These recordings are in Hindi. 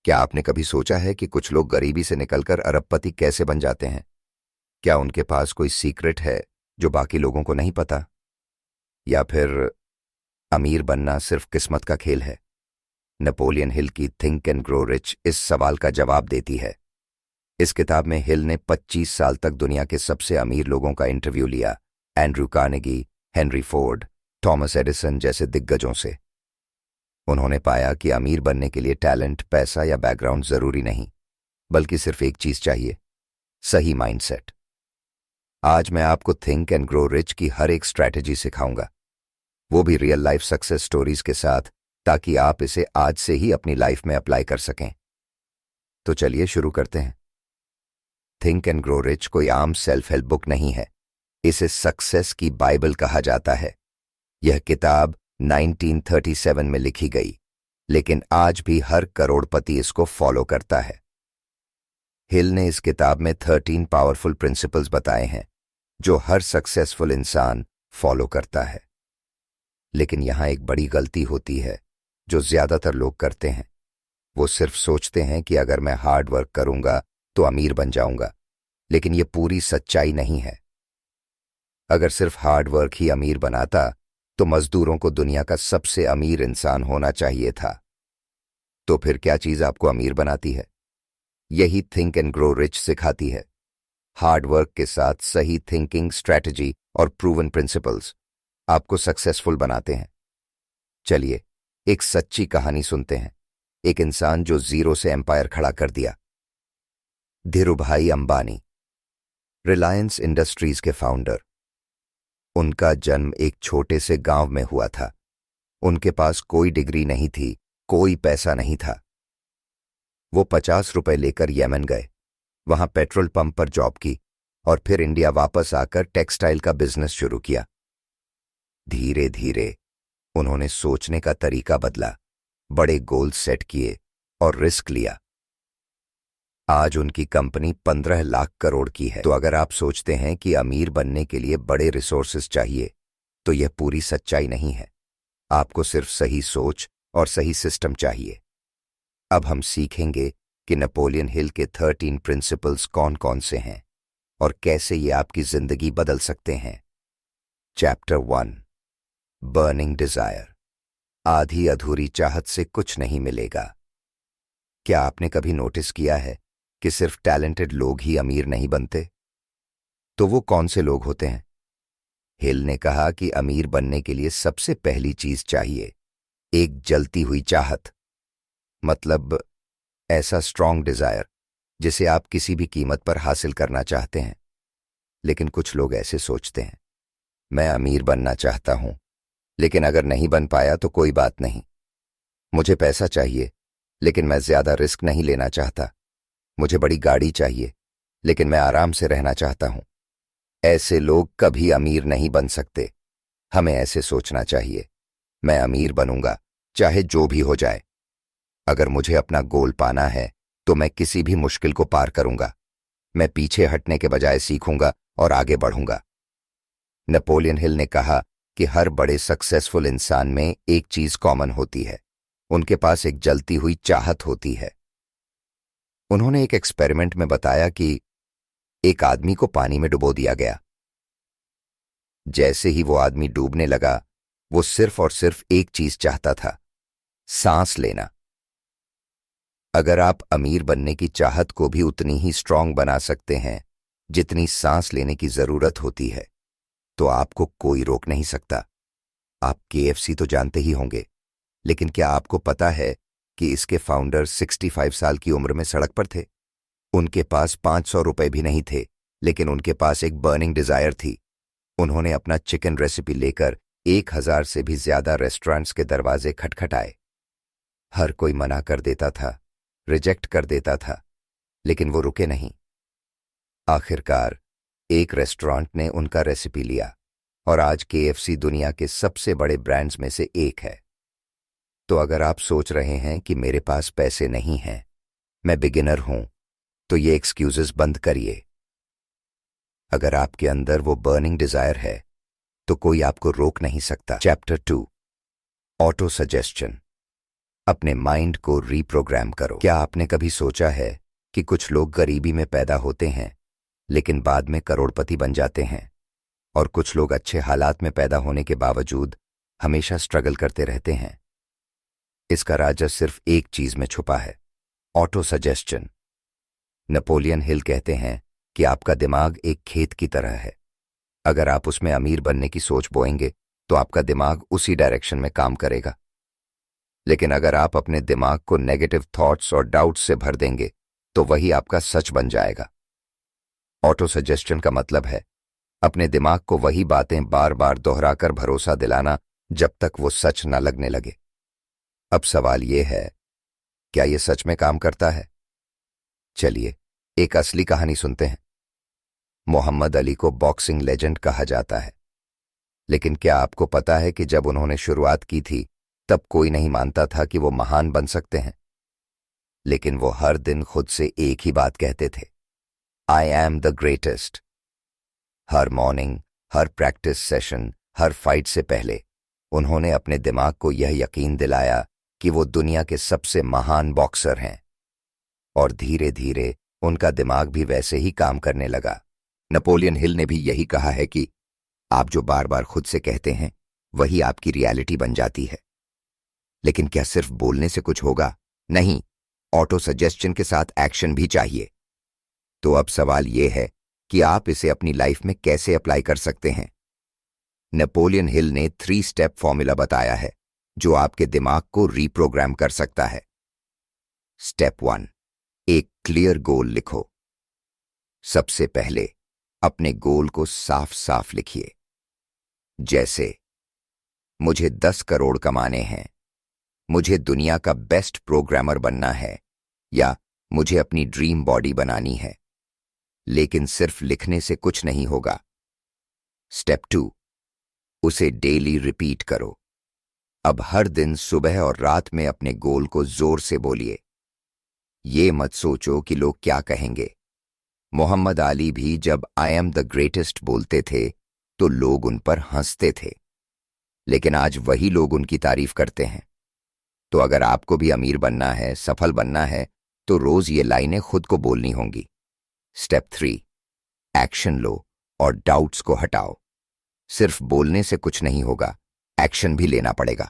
क्या आपने कभी सोचा है कि कुछ लोग गरीबी से निकलकर अरबपति कैसे बन जाते हैं? क्या उनके पास कोई सीक्रेट है जो बाकी लोगों को नहीं पता? या फिर अमीर बनना सिर्फ किस्मत का खेल है? नेपोलियन हिल की थिंक एंड ग्रो रिच इस सवाल का जवाब देती है। इस किताब में हिल ने 25 साल तक दुनिया के सबसे अमीर लोगों का इंटरव्यू लिया, Andrew Carnegie, Henry Ford, Thomas Edison जैसे दिग्गजों से। उन्होंने पाया कि अमीर बनने के लिए टैलेंट, पैसा या बैकग्राउंड जरूरी नहीं, बल्कि सिर्फ एक चीज चाहिए, सही माइंडसेट। आज मैं आपको थिंक एंड ग्रो रिच की हर एक स्ट्रैटेजी सिखाऊंगा, वो भी रियल लाइफ सक्सेस स्टोरीज के साथ, ताकि आप इसे आज से ही अपनी लाइफ में अप्लाई कर सकें। तो चलिए शुरू करते हैं। थिंक एंड ग्रो रिच कोई आम सेल्फ हेल्प बुक नहीं है, इसे सक्सेस की बाइबल कहा जाता है। यह किताब 1937 में लिखी गई, लेकिन आज भी हर करोड़पति इसको फॉलो करता है। हिल ने इस किताब में 13 पावरफुल प्रिंसिपल्स बताए हैं जो हर सक्सेसफुल इंसान फॉलो करता है। लेकिन यहां एक बड़ी गलती होती है जो ज्यादातर लोग करते हैं। वो सिर्फ सोचते हैं कि अगर मैं हार्ड वर्क करूंगा तो अमीर बन जाऊंगा, लेकिन ये पूरी सच्चाई नहीं है। अगर सिर्फ हार्ड वर्क ही अमीर बनाता तो मजदूरों को दुनिया का सबसे अमीर इंसान होना चाहिए था। तो फिर क्या चीज आपको अमीर बनाती है? यही थिंक एंड ग्रो रिच सिखाती है। हार्ड वर्क के साथ सही थिंकिंग, स्ट्रैटेजी और प्रूवन प्रिंसिपल्स आपको सक्सेसफुल बनाते हैं। चलिए एक सच्ची कहानी सुनते हैं, एक इंसान जो जीरो से एम्पायर खड़ा कर दिया। धीरूभाई अंबानी, रिलायंस इंडस्ट्रीज के फाउंडर। उनका जन्म एक छोटे से गांव में हुआ था। उनके पास कोई डिग्री नहीं थी, कोई पैसा नहीं था। वो 50 रुपए लेकर यमन गए, वहां पेट्रोल पंप पर जॉब की और फिर इंडिया वापस आकर टेक्सटाइल का बिजनेस शुरू किया। धीरे धीरे उन्होंने सोचने का तरीका बदला, बड़े गोल सेट किए और रिस्क लिया। आज उनकी कंपनी 15 लाख करोड़ की है। तो अगर आप सोचते हैं कि अमीर बनने के लिए बड़े रिसोर्सेज चाहिए, तो यह पूरी सच्चाई नहीं है। आपको सिर्फ सही सोच और सही सिस्टम चाहिए। अब हम सीखेंगे कि नेपोलियन हिल के 13 प्रिंसिपल्स कौन कौन से हैं और कैसे ये आपकी जिंदगी बदल सकते हैं। Chapter 1, burning desire. आधी अधूरी चाहत से कुछ नहीं मिलेगा। क्या आपने कभी नोटिस किया है कि सिर्फ टैलेंटेड लोग ही अमीर नहीं बनते? तो वो कौन से लोग होते हैं? हिल ने कहा कि अमीर बनने के लिए सबसे पहली चीज चाहिए, एक जलती हुई चाहत। मतलब ऐसा स्ट्रॉन्ग डिजायर जिसे आप किसी भी कीमत पर हासिल करना चाहते हैं। लेकिन कुछ लोग ऐसे सोचते हैं, मैं अमीर बनना चाहता हूं, लेकिन अगर नहीं बन पाया तो कोई बात नहीं। मुझे पैसा चाहिए, लेकिन मैं ज्यादा रिस्क नहीं लेना चाहता। मुझे बड़ी गाड़ी चाहिए, लेकिन मैं आराम से रहना चाहता हूं। ऐसे लोग कभी अमीर नहीं बन सकते। हमें ऐसे सोचना चाहिए, मैं अमीर बनूंगा चाहे जो भी हो जाए। अगर मुझे अपना गोल पाना है तो मैं किसी भी मुश्किल को पार करूंगा। मैं पीछे हटने के बजाय सीखूंगा और आगे बढ़ूंगा। नेपोलियन हिल ने कहा कि हर बड़े सक्सेसफुल इंसान में एक चीज कॉमन होती है, उनके पास एक जलती हुई चाहत होती है। उन्होंने एक एक्सपेरिमेंट में बताया कि एक आदमी को पानी में डुबो दिया गया। जैसे ही वो आदमी डूबने लगा, वो सिर्फ और सिर्फ एक चीज चाहता था, सांस लेना। अगर आप अमीर बनने की चाहत को भी उतनी ही स्ट्रांग बना सकते हैं जितनी सांस लेने की जरूरत होती है, तो आपको कोई रोक नहीं सकता। आप KFC तो जानते ही होंगे, लेकिन क्या आपको पता है कि इसके फाउंडर 65 साल की उम्र में सड़क पर थे? उनके पास 500 रुपए भी नहीं थे, लेकिन उनके पास एक बर्निंग डिजायर थी। उन्होंने अपना चिकन रेसिपी लेकर 1000 से भी ज्यादा रेस्टोरेंट्स के दरवाजे खटखटाए। हर कोई मना कर देता था, रिजेक्ट कर देता था, लेकिन वो रुके नहीं। आखिरकार एक रेस्टोरेंट ने उनका रेसिपी लिया और आज KFC दुनिया के सबसे बड़े ब्रांड्स में से एक है। तो अगर आप सोच रहे हैं कि मेरे पास पैसे नहीं हैं, मैं बिगिनर हूं, तो ये एक्सक्यूजेस बंद करिए। अगर आपके अंदर वो बर्निंग डिजायर है तो कोई आपको रोक नहीं सकता। Chapter 2, auto suggestion. अपने माइंड को रीप्रोग्राम करो। क्या आपने कभी सोचा है कि कुछ लोग गरीबी में पैदा होते हैं लेकिन बाद में करोड़पति बन जाते हैं, और कुछ लोग अच्छे हालात में पैदा होने के बावजूद हमेशा स्ट्रगल करते रहते हैं? इसका राज सिर्फ एक चीज में छुपा है, ऑटो सजेस्शन। नेपोलियन हिल कहते हैं कि आपका दिमाग एक खेत की तरह है। अगर आप उसमें अमीर बनने की सोच बोएंगे तो आपका दिमाग उसी डायरेक्शन में काम करेगा। लेकिन अगर आप अपने दिमाग को नेगेटिव थॉट्स और डाउट्स से भर देंगे तो वही आपका सच बन जाएगा। ऑटो सजेस्शन का मतलब है अपने दिमाग को वही बातें बार बार दोहराकर भरोसा दिलाना जब तक वो सच न लगने लगे। अब सवाल ये है, क्या ये सच में काम करता है? चलिए एक असली कहानी सुनते हैं। मोहम्मद अली को बॉक्सिंग लेजेंड कहा जाता है, लेकिन क्या आपको पता है कि जब उन्होंने शुरुआत की थी तब कोई नहीं मानता था कि वो महान बन सकते हैं। लेकिन वो हर दिन खुद से एक ही बात कहते थे, I am the greatest. Her morning, her practice session, her fight से पहले उन्होंने अपने दिमाग को यह यकीन दिलाया कि वो दुनिया के सबसे महान बॉक्सर हैं, और धीरे धीरे उनका दिमाग भी वैसे ही काम करने लगा। नेपोलियन हिल ने भी यही कहा है कि आप जो बार बार खुद से कहते हैं वही आपकी रियलिटी बन जाती है। लेकिन क्या सिर्फ बोलने से कुछ होगा? नहीं, ऑटो सजेस्शन के साथ एक्शन भी चाहिए। तो अब सवाल यह है कि आप इसे अपनी लाइफ में कैसे अप्लाई कर सकते हैं। नेपोलियन हिल ने 3 स्टेप फॉर्मूला बताया है जो आपके दिमाग को रीप्रोग्राम कर सकता है। स्टेप 1, एक क्लियर गोल लिखो। सबसे पहले अपने गोल को साफ साफ लिखिए, जैसे मुझे 10 करोड़ कमाने हैं, मुझे दुनिया का बेस्ट प्रोग्रामर बनना है, या मुझे अपनी ड्रीम बॉडी बनानी है। लेकिन सिर्फ लिखने से कुछ नहीं होगा। स्टेप 2, उसे डेली रिपीट करो। अब हर दिन सुबह और रात में अपने गोल को जोर से बोलिए। ये मत सोचो कि लोग क्या कहेंगे। मोहम्मद अली भी जब आई एम द ग्रेटेस्ट बोलते थे तो लोग उन पर हंसते थे, लेकिन आज वही लोग उनकी तारीफ करते हैं। तो अगर आपको भी अमीर बनना है, सफल बनना है, तो रोज ये लाइनें खुद को बोलनी होंगी। स्टेप 3, एक्शन लो और डाउट्स को हटाओ। सिर्फ बोलने से कुछ नहीं होगा, एक्शन भी लेना पड़ेगा।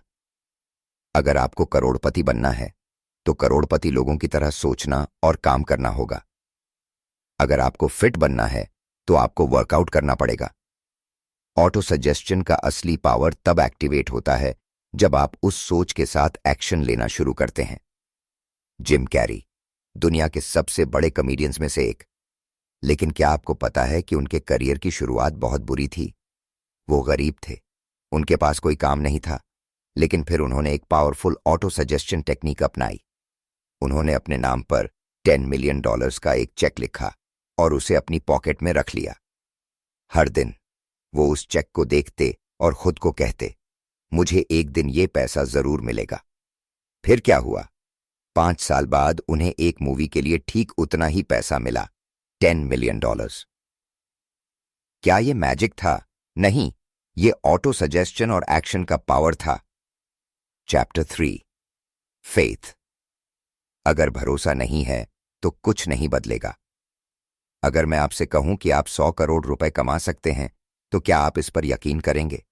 अगर आपको करोड़पति बनना है तो करोड़पति लोगों की तरह सोचना और काम करना होगा। अगर आपको फिट बनना है तो आपको वर्कआउट करना पड़ेगा। ऑटो सजेस्शन का असली पावर तब एक्टिवेट होता है जब आप उस सोच के साथ एक्शन लेना शुरू करते हैं। जिम कैरी दुनिया के सबसे बड़े कॉमेडियंस में से एक, लेकिन क्या आपको पता है कि उनके करियर की शुरुआत बहुत बुरी थी? वो गरीब थे, उनके पास कोई काम नहीं था, लेकिन फिर उन्होंने एक पावरफुल ऑटो सजेस्शन टेक्निक अपनाई। उन्होंने अपने नाम पर $10 मिलियन का एक चेक लिखा और उसे अपनी पॉकेट में रख लिया। हर दिन वो उस चेक को देखते और खुद को कहते, मुझे एक दिन ये पैसा जरूर मिलेगा। फिर क्या हुआ? 5 साल बाद उन्हें एक मूवी के लिए ठीक उतना ही पैसा मिला, $10 मिलियन। क्या ये मैजिक था? नहीं, ये ऑटो सजेस्शन और एक्शन का पावर था। Chapter 3, faith. अगर भरोसा नहीं है तो कुछ नहीं बदलेगा। अगर मैं आपसे कहूं कि आप 100 करोड़ रुपए कमा सकते हैं, तो क्या आप इस पर यकीन करेंगे?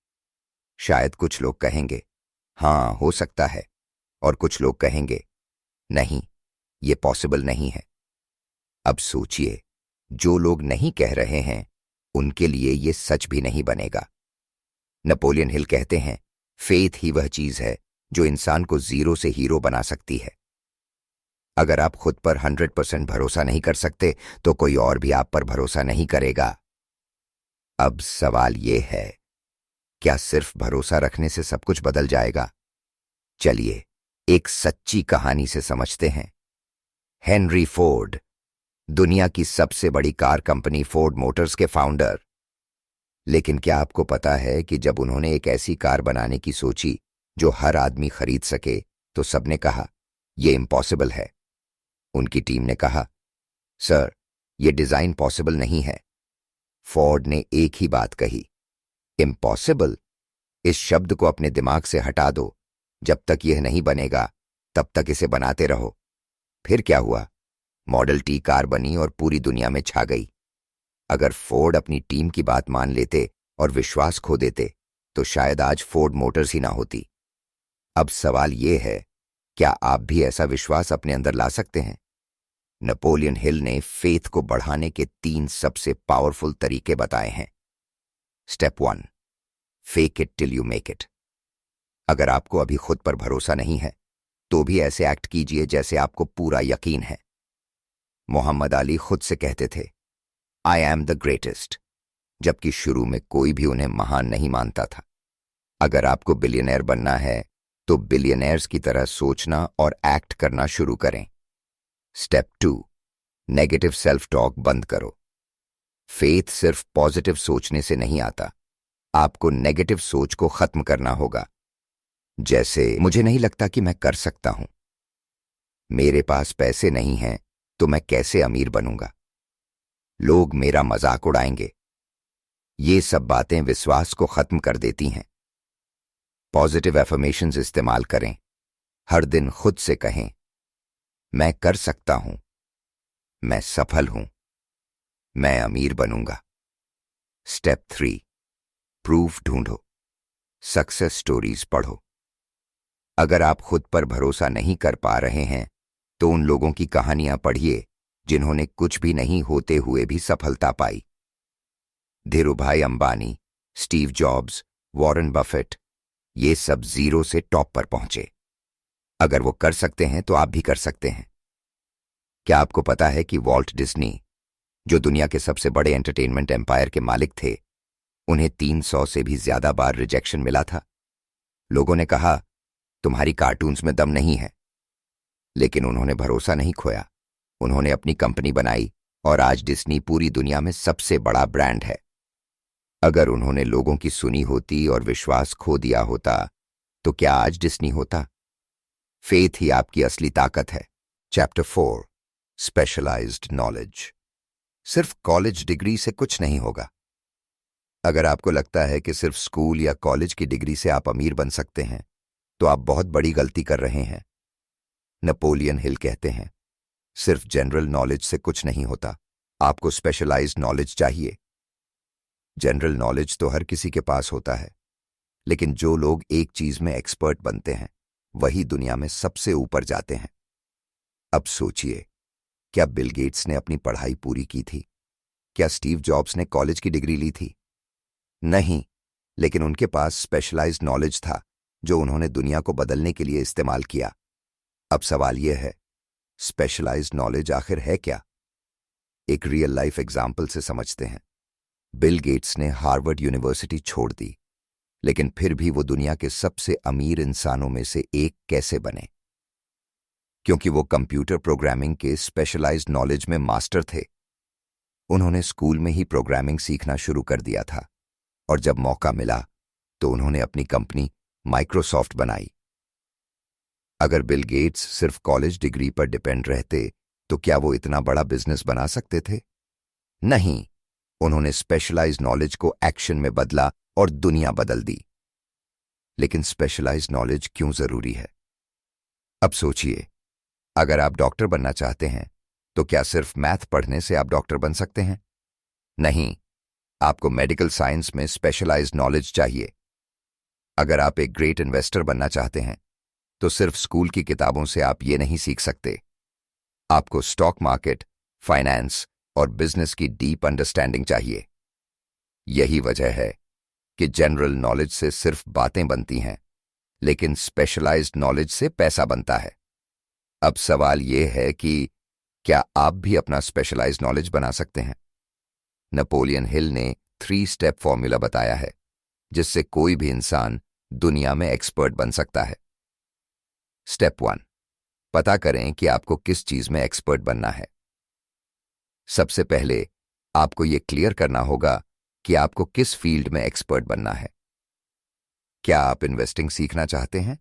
शायद कुछ लोग कहेंगे, हां हो सकता है, और कुछ लोग कहेंगे, नहीं, ये पॉसिबल नहीं है। अब सोचिए, जो लोग नहीं कह रहे हैं उनके लिए ये सच भी नहीं बनेगा। नेपोलियन हिल कहते हैं, फेथ ही वह चीज है जो इंसान को जीरो से हीरो बना सकती है। अगर आप खुद पर 100% भरोसा नहीं कर सकते तो कोई और भी आप पर भरोसा नहीं करेगा। अब सवाल यह है, क्या सिर्फ भरोसा रखने से सब कुछ बदल जाएगा? चलिए एक सच्ची कहानी से समझते हैं। हेनरी फोर्ड, दुनिया की सबसे बड़ी कार कंपनी फोर्ड मोटर्स के फाउंडर। लेकिन क्या आपको पता है कि जब उन्होंने एक ऐसी कार बनाने की सोची जो हर आदमी खरीद सके, तो सबने कहा यह इम्पॉसिबल है। उनकी टीम ने कहा, सर, यह डिजाइन पॉसिबल नहीं है। फोर्ड ने एक ही बात कही, इम्पॉसिबल? इस शब्द को अपने दिमाग से हटा दो। जब तक यह नहीं बनेगा तब तक इसे बनाते रहो। फिर क्या हुआ? मॉडल टी कार बनी और पूरी दुनिया में छा गई। अगर फोर्ड अपनी टीम की बात मान लेते और विश्वास खो देते तो शायद आज फोर्ड मोटर्स ही ना होती। अब सवाल यह है, क्या आप भी ऐसा विश्वास अपने अंदर ला सकते हैं? नेपोलियन हिल ने फेथ को बढ़ाने के 3 सबसे पावरफुल तरीके बताए हैं। Step 1, fake it till you make it. अगर आपको अभी खुद पर भरोसा नहीं है तो भी ऐसे एक्ट कीजिए जैसे आपको पूरा यकीन है। मोहम्मद अली खुद से कहते थे, आई एम द ग्रेटेस्ट, जबकि शुरू में कोई भी उन्हें महान नहीं मानता था। अगर आपको बिलियनेयर बनना है तो बिलियनेयर्स की तरह सोचना और एक्ट करना शुरू करें। स्टेप 2, नेगेटिव सेल्फ टॉक बंद करो। फेथ सिर्फ पॉजिटिव सोचने से नहीं आता, आपको नेगेटिव सोच को खत्म करना होगा। जैसे, मुझे नहीं लगता कि मैं कर सकता हूं, मेरे पास पैसे नहीं हैं तो मैं कैसे अमीर बनूंगा, लोग मेरा मजाक उड़ाएंगे। ये सब बातें विश्वास को खत्म कर देती हैं। पॉजिटिव एफर्मेशंस इस्तेमाल करें। हर दिन खुद से कहें, मैं कर सकता हूं, मैं सफल हूं, मैं अमीर बनूंगा। स्टेप 3, प्रूफ ढूंढो, सक्सेस स्टोरीज पढ़ो। अगर आप खुद पर भरोसा नहीं कर पा रहे हैं तो उन लोगों की कहानियां पढ़िए जिन्होंने कुछ भी नहीं होते हुए भी सफलता पाई। Dhirubhai Ambani, Steve Jobs, Warren Buffett, ये सब जीरो से टॉप पर पहुंचे। अगर वो कर सकते हैं तो आप भी कर सकते हैं। क्या आपको पता है कि वॉल्ट डिज्नी, जो दुनिया के सबसे बड़े एंटरटेनमेंट एम्पायर के मालिक थे, उन्हें 300 से भी ज्यादा बार रिजेक्शन मिला था? लोगों ने कहा, तुम्हारी कार्टून्स में दम नहीं है, लेकिन उन्होंने भरोसा नहीं खोया। उन्होंने अपनी कंपनी बनाई और आज डिज्नी पूरी दुनिया में सबसे बड़ा ब्रांड है। अगर उन्होंने लोगों की सुनी होती और विश्वास खो दिया होता तो क्या आज डिज्नी होता? फेथ ही आपकी असली ताकत है। Chapter 4, specialised knowledge. सिर्फ कॉलेज डिग्री से कुछ नहीं होगा। अगर आपको लगता है कि सिर्फ स्कूल या कॉलेज की डिग्री से आप अमीर बन सकते हैं तो आप बहुत बड़ी गलती कर रहे हैं। नेपोलियन हिल कहते हैं, सिर्फ जनरल नॉलेज से कुछ नहीं होता, आपको स्पेशलाइज्ड नॉलेज चाहिए। जनरल नॉलेज तो हर किसी के पास होता है, लेकिन जो लोग एक चीज में एक्सपर्ट बनते हैं वही दुनिया में सबसे ऊपर जाते हैं। अब सोचिए, क्या बिल गेट्स ने अपनी पढ़ाई पूरी की थी? क्या स्टीव जॉब्स ने कॉलेज की डिग्री ली थी? नहीं, लेकिन उनके पास स्पेशलाइज्ड नॉलेज था जो उन्होंने दुनिया को बदलने के लिए इस्तेमाल किया। अब सवाल यह है, स्पेशलाइज्ड नॉलेज आखिर है क्या? एक रियल लाइफ एग्जाम्पल से समझते हैं। बिल गेट्स ने हार्वर्ड यूनिवर्सिटी छोड़ दी, लेकिन फिर भी वो दुनिया के सबसे अमीर इंसानों में से एक कैसे बने? क्योंकि वो कंप्यूटर प्रोग्रामिंग के स्पेशलाइज्ड नॉलेज में मास्टर थे। उन्होंने स्कूल में ही प्रोग्रामिंग सीखना शुरू कर दिया था और जब मौका मिला तो उन्होंने अपनी कंपनी माइक्रोसॉफ्ट बनाई। अगर बिल गेट्स सिर्फ कॉलेज डिग्री पर डिपेंड रहते तो क्या वो इतना बड़ा बिजनेस बना सकते थे? नहीं, उन्होंने स्पेशलाइज्ड नॉलेज को एक्शन में बदला और दुनिया बदल दी। लेकिन स्पेशलाइज्ड नॉलेज क्यों जरूरी है? अब सोचिए, अगर आप डॉक्टर बनना चाहते हैं तो क्या सिर्फ मैथ पढ़ने से आप डॉक्टर बन सकते हैं? नहीं, आपको मेडिकल साइंस में स्पेशलाइज्ड नॉलेज चाहिए। अगर आप एक ग्रेट इन्वेस्टर बनना चाहते हैं तो सिर्फ स्कूल की किताबों से आप ये नहीं सीख सकते। आपको स्टॉक मार्केट, फाइनेंस और बिजनेस की डीप अंडरस्टैंडिंग चाहिए। यही वजह है कि जनरल नॉलेज से सिर्फ बातें बनती हैं, लेकिन स्पेशलाइज्ड नॉलेज से पैसा बनता है। अब सवाल यह है कि क्या आप भी अपना स्पेशलाइज्ड नॉलेज बना सकते हैं? नेपोलियन हिल ने 3 स्टेप फॉर्मूला बताया है जिससे कोई भी इंसान दुनिया में एक्सपर्ट बन सकता है। स्टेप 1, पता करें कि आपको किस चीज में एक्सपर्ट बनना है। सबसे पहले आपको यह क्लियर करना होगा कि आपको किस फील्ड में एक्सपर्ट बनना है। क्या आप इन्वेस्टिंग सीखना चाहते हैं,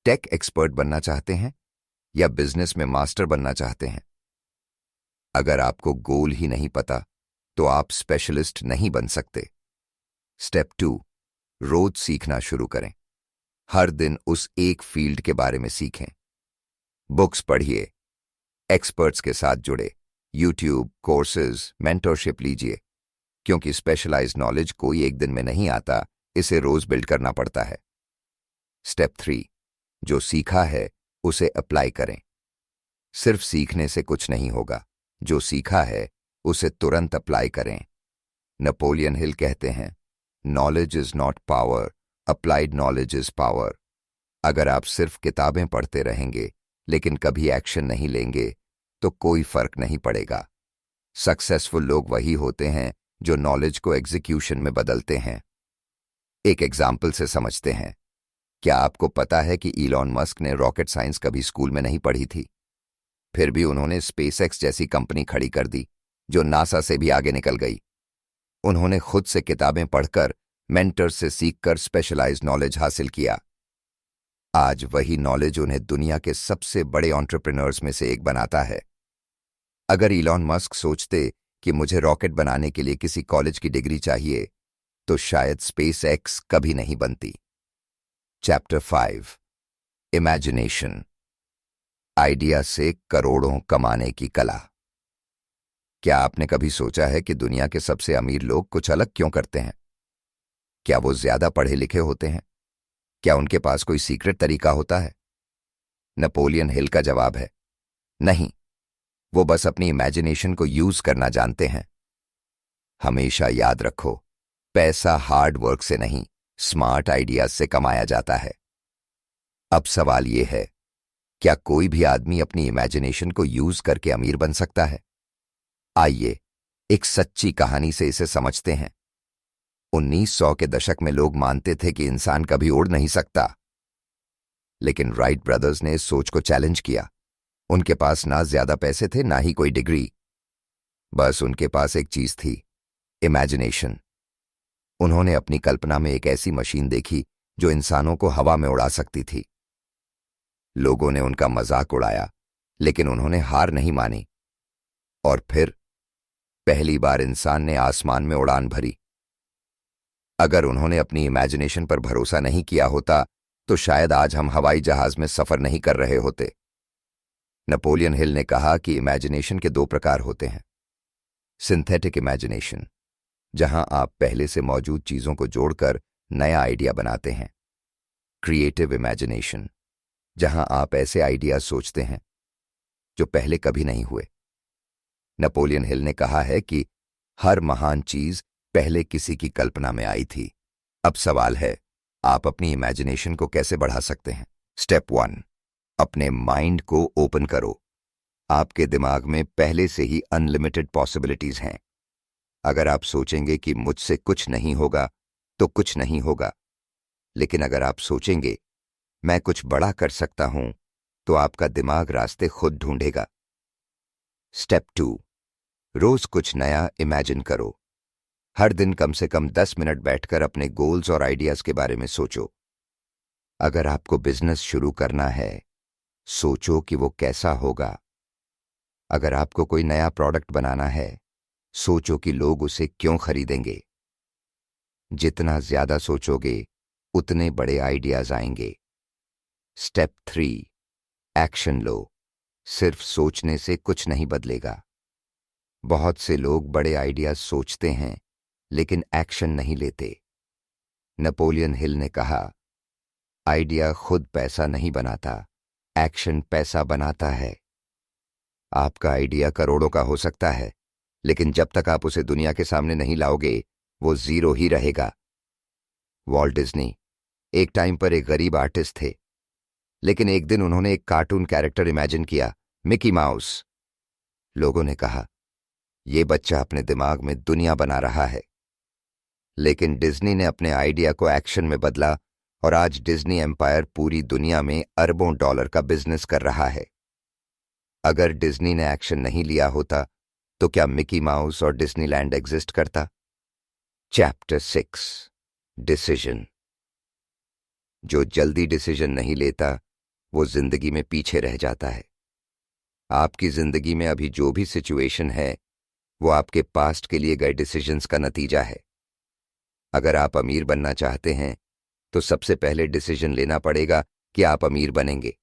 टेक एक्सपर्ट बनना चाहते हैं या बिजनेस में मास्टर बनना चाहते हैं? अगर आपको गोल ही नहीं पता तो आप स्पेशलिस्ट नहीं बन सकते। स्टेप 2, रोज सीखना शुरू करें। हर दिन उस एक फील्ड के बारे में सीखें। बुक्स पढ़िए, एक्सपर्ट्स के साथ जुड़े, यूट्यूब कोर्सेज, मेंटरशिप लीजिए, क्योंकि स्पेशलाइज्ड नॉलेज कोई एक दिन में नहीं आता, इसे रोज बिल्ड करना पड़ता है। स्टेप 3, जो सीखा है उसे अप्लाई करें। सिर्फ सीखने से कुछ नहीं होगा, जो सीखा है उसे तुरंत अप्लाई करें। नेपोलियन हिल कहते हैं, knowledge is not power, applied knowledge is power. अगर आप सिर्फ किताबें पढ़ते रहेंगे लेकिन कभी एक्शन नहीं लेंगे तो कोई फर्क नहीं पड़ेगा। सक्सेसफुल लोग वही होते हैं जो नॉलेज को एग्जीक्यूशन में बदलते हैं। एक एग्जाम्पल से समझते हैं। क्या आपको पता है कि इलॉन मस्क ने रॉकेट साइंस कभी स्कूल में नहीं पढ़ी थी? फिर भी उन्होंने स्पेसएक्स जैसी कंपनी खड़ी कर दी, जो नासा से भी आगे निकल गई। उन्होंने खुद से किताबें पढ़कर, मेंटर से सीखकर स्पेशलाइज्ड नॉलेज हासिल किया। आज वही नॉलेज उन्हें दुनिया के सबसे बड़े एंटरप्रेन्योर्स में से एक बनाता है। अगर इलॉन मस्क सोचते कि मुझे रॉकेट बनाने के लिए किसी कॉलेज की डिग्री चाहिए, तो शायद स्पेसएक्स कभी नहीं बनती। चैप्टर 5, इमेजिनेशन, आइडिया से करोड़ों कमाने की कला। क्या आपने कभी सोचा है कि दुनिया के सबसे अमीर लोग कुछ अलग क्यों करते हैं? क्या वो ज्यादा पढ़े लिखे होते हैं? क्या उनके पास कोई सीक्रेट तरीका होता है? नेपोलियन हिल का जवाब है, नहीं, वो बस अपनी इमेजिनेशन को यूज करना जानते हैं। हमेशा याद रखो, पैसा हार्ड वर्क से नहीं, स्मार्ट आइडियाज से कमाया जाता है। अब सवाल यह है, क्या कोई भी आदमी अपनी इमेजिनेशन को यूज करके अमीर बन सकता है? आइए एक सच्ची कहानी से इसे समझते हैं। 1900 के दशक में लोग मानते थे कि इंसान कभी उड़ नहीं सकता, लेकिन राइट ब्रदर्स ने इस सोच को चैलेंज किया। उनके पास ना ज्यादा पैसे थे, ना ही कोई डिग्री, बस उनके पास एक चीज थी, इमेजिनेशन। उन्होंने अपनी कल्पना में एक ऐसी मशीन देखी जो इंसानों को हवा में उड़ा सकती थी। लोगों ने उनका मजाक उड़ाया, लेकिन उन्होंने हार नहीं मानी। और फिर पहली बार इंसान ने आसमान में उड़ान भरी। अगर उन्होंने अपनी इमेजिनेशन पर भरोसा नहीं किया होता, तो शायद आज हम हवाई जहाज में सफर नहीं कर रहे होते। नेपोलियन हिल ने कहा कि इमेजिनेशन के 2 प्रकार होते हैं। सिंथेटिक इमेजिनेशन, जहां आप पहले से मौजूद चीजों को जोड़कर नया आइडिया बनाते हैं। क्रिएटिव इमेजिनेशन, जहां आप ऐसे आइडियाज सोचते हैं जो पहले कभी नहीं हुए। नेपोलियन हिल ने कहा है कि हर महान चीज पहले किसी की कल्पना में आई थी। अब सवाल है, आप अपनी इमेजिनेशन को कैसे बढ़ा सकते हैं? स्टेप 1, अपने माइंड को ओपन करो। आपके दिमाग में पहले से ही अनलिमिटेड पॉसिबिलिटीज हैं। अगर आप सोचेंगे कि मुझसे कुछ नहीं होगा, तो कुछ नहीं होगा। लेकिन अगर आप सोचेंगे मैं कुछ बड़ा कर सकता हूं, तो आपका दिमाग रास्ते खुद ढूंढेगा। स्टेप 2, रोज कुछ नया इमेजिन करो। हर दिन कम से कम 10 मिनट बैठकर अपने गोल्स और आइडियाज के बारे में सोचो। अगर आपको बिजनेस शुरू करना है, सोचो कि वो कैसा होगा। अगर आपको कोई नया प्रोडक्ट बनाना है, सोचो कि लोग उसे क्यों खरीदेंगे। जितना ज्यादा सोचोगे, उतने बड़े आइडियाज आएंगे। स्टेप 3, एक्शन लो। सिर्फ सोचने से कुछ नहीं बदलेगा। बहुत से लोग बड़े आइडियाज सोचते हैं, लेकिन एक्शन नहीं लेते। नेपोलियन हिल ने कहा, आइडिया खुद पैसा नहीं बनाता, एक्शन पैसा बनाता है। आपका आइडिया करोड़ों का हो सकता है, लेकिन जब तक आप उसे दुनिया के सामने नहीं लाओगे, वो जीरो ही रहेगा। वॉल्ट डिज्नी एक टाइम पर एक गरीब आर्टिस्ट थे, लेकिन एक दिन उन्होंने एक कार्टून कैरेक्टर इमेजिन किया, मिकी माउस। लोगों ने कहा, यह बच्चा अपने दिमाग में दुनिया बना रहा है। लेकिन डिज्नी ने अपने आइडिया को एक्शन में बदला और आज डिज्नी एम्पायर पूरी दुनिया में अरबों डॉलर का बिजनेस कर रहा है। अगर डिज्नी ने एक्शन नहीं लिया होता, तो क्या मिकी माउस और डिज्नीलैंड एग्जिस्ट करता? Chapter 6, decision. जो जल्दी डिसीजन नहीं लेता, वो जिंदगी में पीछे रह जाता है। आपकी जिंदगी में अभी जो भी सिचुएशन है, वो आपके पास्ट के लिए गए डिसीजंस का नतीजा है। अगर आप अमीर बनना चाहते हैं, तो सबसे पहले डिसीजन लेना पड़ेगा कि आप अमीर बनेंगे।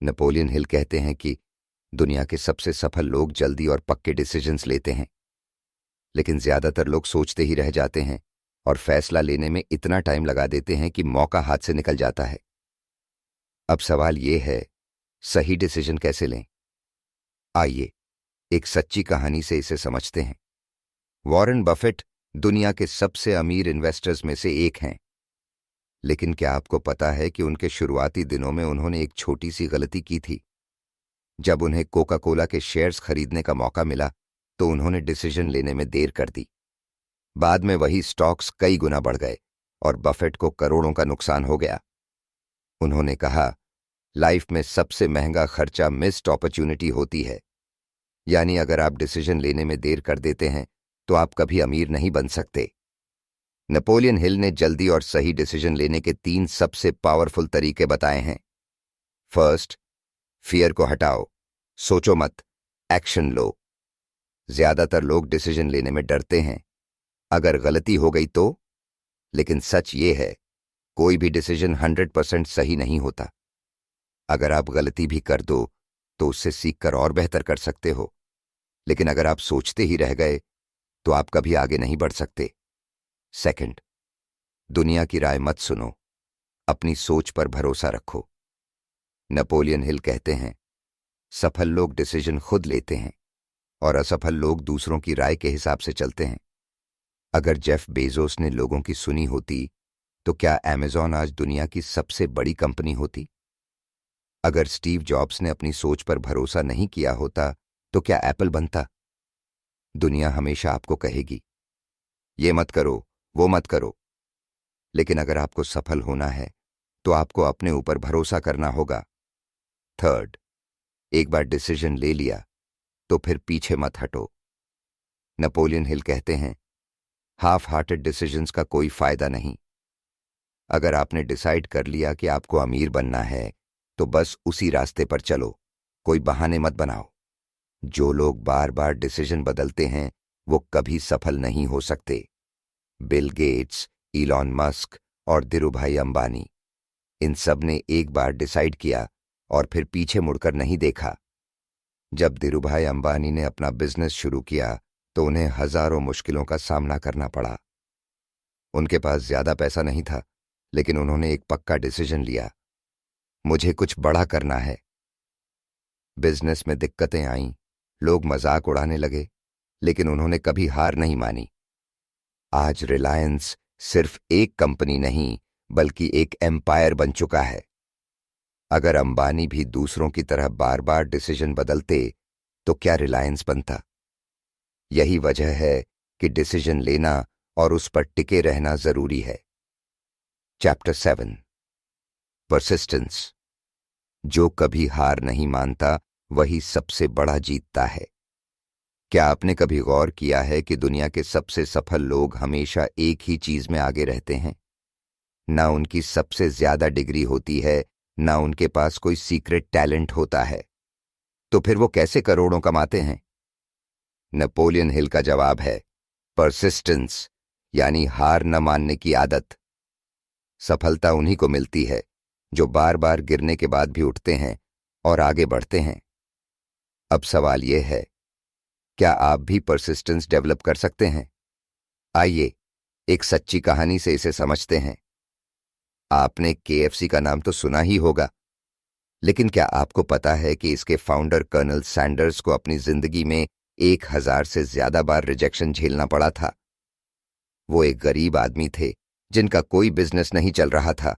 नेपोलियन हिल कहते हैं कि दुनिया के सबसे सफल लोग जल्दी और पक्के डिसीजंस लेते हैं, लेकिन ज्यादातर लोग सोचते ही रह जाते हैं और फैसला लेने में इतना टाइम लगा देते हैं कि मौका हाथ से निकल जाता है। अब सवाल यह है, सही डिसीजन कैसे लें? आइए एक सच्ची कहानी से इसे समझते हैं। वॉरेन बफेट दुनिया के सबसे अमीर इन्वेस्टर्स में से एक हैं, लेकिन क्या आपको पता है कि उनके शुरुआती दिनों में उन्होंने एक छोटी सी गलती की थी। जब उन्हें कोका कोला के शेयर्स खरीदने का मौका मिला तो उन्होंने डिसीजन लेने में देर कर दी। बाद में वही स्टॉक्स कई गुना बढ़ गए और बफेट को करोड़ों का नुकसान हो गया। उन्होंने कहा, लाइफ में सबसे महंगा खर्चा मिस्ड अपॉर्चुनिटी होती है। यानी अगर आप डिसीजन लेने में देर कर देते हैं तो आप कभी अमीर नहीं बन सकते। नेपोलियन हिल ने जल्दी और सही डिसीजन लेने के 3 सबसे पावरफुल तरीके बताए हैं। फर्स्ट, फियर को हटाओ, सोचो मत, एक्शन लो। ज्यादातर लोग डिसीजन लेने में डरते हैं, अगर गलती हो गई तो। लेकिन सच ये है, कोई भी डिसीजन 100% सही नहीं होता। अगर आप गलती भी कर दो तो उससे सीखकर और बेहतर कर सकते हो, लेकिन अगर आप सोचते ही रह गए तो आप कभी आगे नहीं बढ़ सकते। सेकंड, दुनिया की राय मत सुनो, अपनी सोच पर भरोसा रखो। नेपोलियन हिल कहते हैं, सफल लोग डिसीजन खुद लेते हैं और असफल लोग दूसरों की राय के हिसाब से चलते हैं। अगर जेफ बेजोस ने लोगों की सुनी होती तो क्या अमेज़न आज दुनिया की सबसे बड़ी कंपनी होती? अगर स्टीव जॉब्स ने अपनी सोच पर भरोसा नहीं किया होता तो क्या एप्पल बनता? दुनिया हमेशा आपको कहेगी, ये मत करो, वो मत करो। लेकिन अगर आपको सफल होना है तो आपको अपने ऊपर भरोसा करना होगा। थर्ड, एक बार डिसीजन ले लिया तो फिर पीछे मत हटो। नेपोलियन हिल कहते हैं, हाफ हार्टेड डिसीजंस का कोई फायदा नहीं। अगर आपने डिसाइड कर लिया कि आपको अमीर बनना है तो बस उसी रास्ते पर चलो, कोई बहाने मत बनाओ। जो लोग बार बार डिसीजन बदलते हैं वो कभी सफल नहीं हो सकते। बिल गेट्स, इलॉन मस्क और धीरूभाई अंबानी, इन सब ने एक बार डिसाइड किया और फिर पीछे मुड़कर नहीं देखा। जब धीरूभाई अंबानी ने अपना बिजनेस शुरू किया तो उन्हें हजारों मुश्किलों का सामना करना पड़ा। उनके पास ज्यादा पैसा नहीं था, लेकिन उन्होंने एक पक्का डिसीजन लिया, मुझे कुछ बड़ा करना है। बिजनेस में दिक्कतें आईं, लोग मजाक उड़ाने लगे, लेकिन उन्होंने कभी हार नहीं मानी। आज रिलायंस सिर्फ एक कंपनी नहीं बल्कि एक एम्पायर बन चुका है। अगर अंबानी भी दूसरों की तरह बार बार डिसीजन बदलते तो क्या रिलायंस बनता? यही वजह है कि डिसीजन लेना और उस पर टिके रहना जरूरी है। Chapter 7, persistence. जो कभी हार नहीं मानता वही सबसे बड़ा जीतता है। क्या आपने कभी गौर किया है कि दुनिया के सबसे सफल लोग हमेशा एक ही चीज में आगे रहते हैं? ना उनकी सबसे ज्यादा डिग्री होती है, ना उनके पास कोई सीक्रेट टैलेंट होता है। तो फिर वो कैसे करोड़ों कमाते हैं? नेपोलियन हिल का जवाब है, परसिस्टेंस, यानी हार न मानने की आदत। सफलता उन्हीं को मिलती है जो बार बार गिरने के बाद भी उठते हैं और आगे बढ़ते हैं। अब सवाल यह है, क्या आप भी परसिस्टेंस डेवलप कर सकते हैं? आइए एक सच्ची कहानी से इसे समझते हैं। आपने केएफसी का नाम तो सुना ही होगा, लेकिन क्या आपको पता है कि इसके फाउंडर कर्नल सैंडर्स को अपनी जिंदगी में 1000 से ज्यादा बार रिजेक्शन झेलना पड़ा था? वो एक गरीब आदमी थे जिनका कोई बिजनेस नहीं चल रहा था।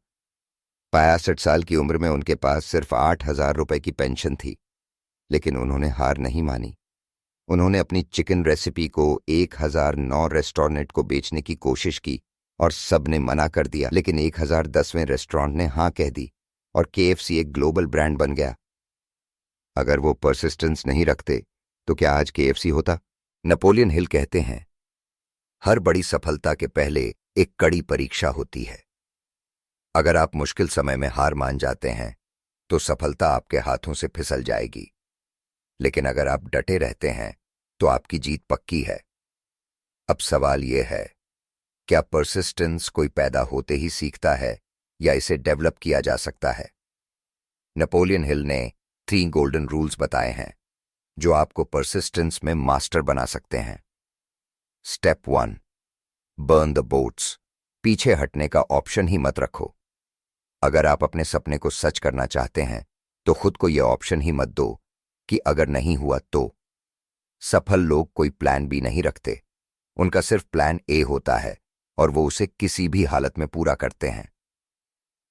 65 साल की उम्र में उनके पास सिर्फ 8000 रुपए की पेंशन थी, लेकिन उन्होंने हार नहीं मानी। उन्होंने अपनी चिकन रेसिपी को 1009 रेस्टोरेंट को बेचने की कोशिश की और सबने मना कर दिया, लेकिन 1010वें रेस्टोरेंट ने हां कह दी और केएफसी एक ग्लोबल ब्रांड बन गया। अगर वो परसिस्टेंस नहीं रखते तो क्या आज केएफसी होता? नेपोलियन हिल कहते हैं, हर बड़ी सफलता के पहले एक कड़ी परीक्षा होती है। अगर आप मुश्किल समय में हार मान जाते हैं तो सफलता आपके हाथों से फिसल जाएगी, लेकिन अगर आप डटे रहते हैं तो आपकी जीत पक्की है। अब सवाल यह है, क्या परसिस्टेंस कोई पैदा होते ही सीखता है या इसे डेवलप किया जा सकता है? नेपोलियन हिल ने 3 गोल्डन रूल्स बताए हैं जो आपको परसिस्टेंस में मास्टर बना सकते हैं। Step 1, burn the boats. पीछे हटने का ऑप्शन ही मत रखो। अगर आप अपने सपने को सच करना चाहते हैं तो खुद को यह ऑप्शन ही मत दो कि अगर नहीं हुआ तो। सफल लोग कोई प्लान बी नहीं रखते, उनका सिर्फ प्लान ए होता है और वो उसे किसी भी हालत में पूरा करते हैं।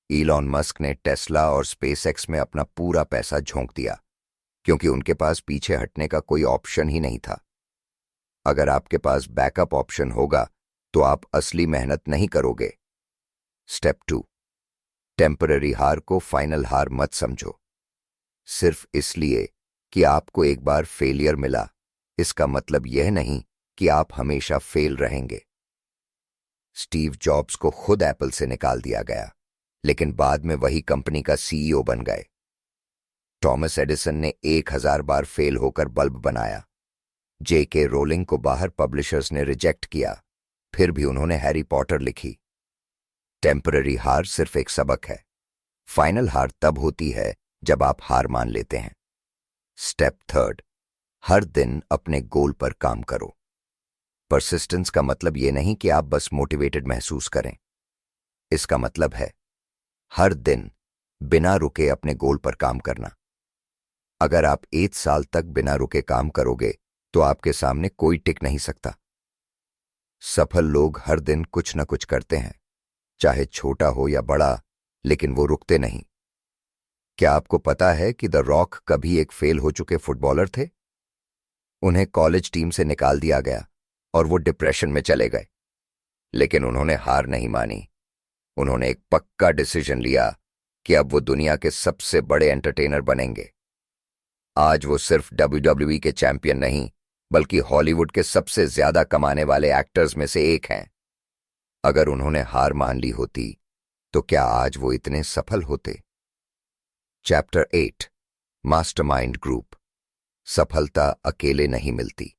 इलॉन मस्क ने टेस्ला और स्पेसएक्स में अपना पूरा पैसा झोंक दिया क्योंकि उनके पास पीछे हटने का कोई ऑप्शन ही नहीं था। अगर आपके पास बैकअप ऑप्शन होगा तो आप असली मेहनत नहीं करोगे। स्टेप 2, टेम्पररी हार को फाइनल हार मत समझो। सिर्फ इसलिए कि आपको एक बार फेलियर मिला, इसका मतलब यह नहीं कि आप हमेशा फेल रहेंगे। स्टीव जॉब्स को खुद एप्पल से निकाल दिया गया, लेकिन बाद में वही कंपनी का सीईओ बन गए। थॉमस एडिसन ने 1000 बार फेल होकर बल्ब बनाया। J.K. रोलिंग को बाहर पब्लिशर्स ने रिजेक्ट किया, फिर भी उन्होंने हैरी पॉटर लिखी। टेम्पररी हार सिर्फ एक सबक है, फाइनल हार तब होती है जब आप हार मान लेते हैं। स्टेप 3, हर दिन अपने गोल पर काम करो। परसिस्टेंस का मतलब यह नहीं कि आप बस मोटिवेटेड महसूस करें। इसका मतलब है हर दिन बिना रुके अपने गोल पर काम करना। अगर आप 1 साल तक बिना रुके काम करोगे तो आपके सामने कोई टिक नहीं सकता। सफल लोग हर दिन कुछ न कुछ करते हैं, चाहे छोटा हो या बड़ा, लेकिन वो रुकते नहीं। क्या आपको पता है कि द रॉक कभी एक फेल हो चुके फुटबॉलर थे? उन्हें कॉलेज टीम से निकाल दिया गया और वो डिप्रेशन में चले गए, लेकिन उन्होंने हार नहीं मानी। उन्होंने एक पक्का डिसीजन लिया कि अब वो दुनिया के सबसे बड़े एंटरटेनर बनेंगे। आज वो सिर्फ WWE के चैंपियन नहीं, बल्कि हॉलीवुड के सबसे ज्यादा कमाने वाले एक्टर्स में से एक हैं। अगर उन्होंने हार मान ली होती तो क्या आज वो इतने सफल होते? Chapter 8, mastermind group. सफलता अकेले नहीं मिलती।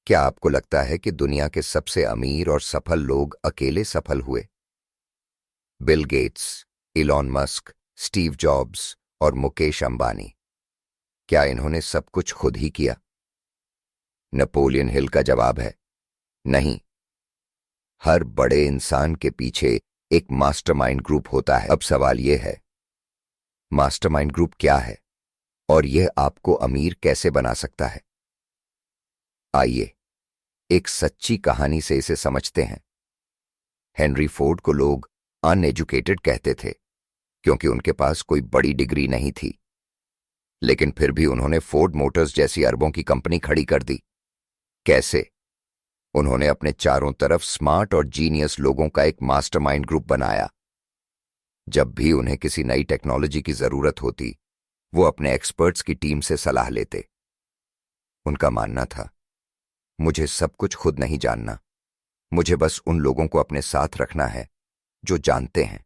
क्या आपको लगता है कि दुनिया के सबसे अमीर और सफल लोग अकेले सफल हुए? Bill Gates, Elon Musk, Steve jobs और मुकेश अंबानी, क्या इन्होंने सब कुछ खुद ही किया? नेपोलियन हिल का जवाब है नहीं। हर बड़े इंसान के पीछे एक मास्टरमाइंड ग्रुप होता है। अब सवाल यह है, मास्टरमाइंड ग्रुप क्या है और यह आपको अमीर कैसे बना सकता है? आइए एक सच्ची कहानी से इसे समझते हैं। हेनरी फोर्ड को लोग अनएजुकेटेड कहते थे क्योंकि उनके पास कोई बड़ी डिग्री नहीं थी, लेकिन फिर भी उन्होंने फोर्ड मोटर्स जैसी अरबों की कंपनी खड़ी कर दी। कैसे? उन्होंने अपने चारों तरफ स्मार्ट और जीनियस लोगों का एक मास्टरमाइंड ग्रुप बनाया। जब भी उन्हें किसी नई टेक्नोलॉजी की जरूरत होती, वो अपने एक्सपर्ट्स की टीम से सलाह लेते। उनका मानना था, मुझे सब कुछ खुद नहीं जानना, मुझे बस उन लोगों को अपने साथ रखना है जो जानते हैं।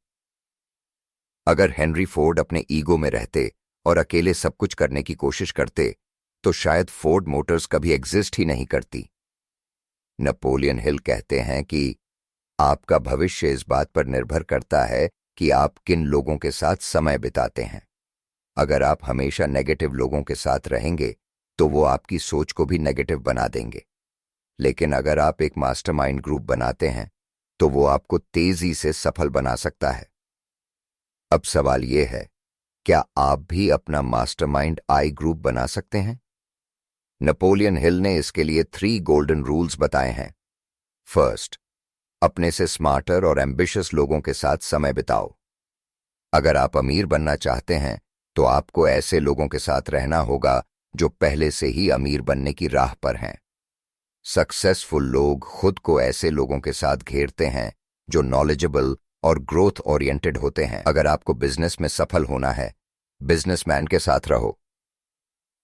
अगर हेनरी फोर्ड अपने ईगो में रहते और अकेले सब कुछ करने की कोशिश करते तो शायद फोर्ड मोटर्स कभी एग्जिस्ट ही नहीं करती। नेपोलियन हिल कहते हैं कि आपका भविष्य इस बात पर निर्भर करता है कि आप किन लोगों के साथ समय बिताते हैं। अगर आप हमेशा नेगेटिव लोगों के साथ रहेंगे तो वो आपकी सोच को भी नेगेटिव बना देंगे, लेकिन अगर आप एक मास्टरमाइंड ग्रुप बनाते हैं तो वो आपको तेजी से सफल बना सकता है। अब सवाल यह है, क्या आप भी अपना मास्टरमाइंड आई ग्रुप बना सकते हैं? नेपोलियन हिल ने इसके लिए 3 गोल्डन रूल्स बताए हैं। फर्स्ट, अपने से स्मार्टर और एम्बिशियस लोगों के साथ समय बिताओ। अगर आप अमीर बनना चाहते हैं तो आपको ऐसे लोगों के साथ रहना होगा जो पहले से ही अमीर बनने की राह पर हैं। सक्सेसफुल लोग खुद को ऐसे लोगों के साथ घेरते हैं जो नॉलेजेबल और ग्रोथ ओरिएंटेड होते हैं। अगर आपको बिजनेस में सफल होना है, बिजनेसमैन के साथ रहो।